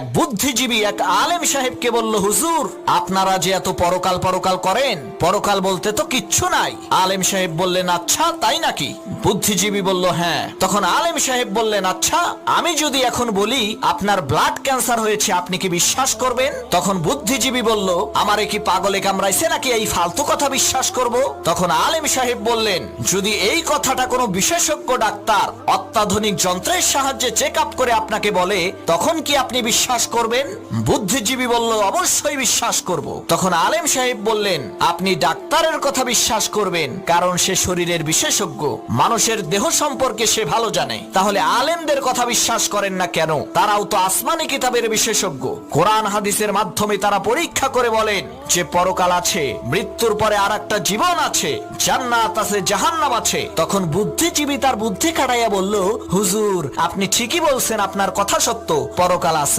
এক বুদ্ধিজীবী এক আলেম সাহেবকে বলল, হুজুর আপনারা যে এত পরকাল পরকাল করেন, পরকাল বলতে তো কিচ্ছু নাই। আলেম সাহেব বললেন, আচ্ছা তাই নাকি? বুদ্ধিজীবী বলল, হ্যাঁ। তখন আলেম সাহেব বললেন, আচ্ছা আমি যদি এখন বলি আপনার ব্লাড ক্যান্সার হয়েছে, আপনি কি বিশ্বাস করবেন? তখন বুদ্ধিজীবী বলল, আমারে কি পাগলে কামড়াইছে নাকি এই ফালতু কথা বিশ্বাস করব? তখন আলেম সাহেব বললেন, যদি এই কথাটা কোনো বিশেষজ্ঞ ডাক্তার অত্যাধুনিক যন্ত্রের সাহায্যে চেক আপ করে আপনাকে বলে, তখন কি আপনি বিশ্বাস করবেন? বুদ্ধিজীবী বলল, অবশ্যই বিশ্বাস করব। তখন আলেম সাহেব বললেন, আপনি ডাক্তারের কথা বিশ্বাস করবেন কারণ সে শরীরের বিশেষজ্ঞ, মানুষের দেহ সম্পর্কে সে ভালো জানে। তাহলে আলেমদের কথা বিশ্বাস করেন না কেন? তারাও তো আসমানি কিতাবের বিশেষজ্ঞ। কোরআন হাদিসের মাধ্যমে তারা পরীক্ষা করে বলেন যে পরকাল আছে, মৃত্যুর পরে আর একটা জীবন আছে, জান্নাত আছে, জাহান্নাম আছে। তখন বুদ্ধিজীবী তার বুদ্ধি খাটাইয়া বলল, হুজুর আপনি ঠিকই বলছেন, আপনার কথা সত্য, পরকাল আছে।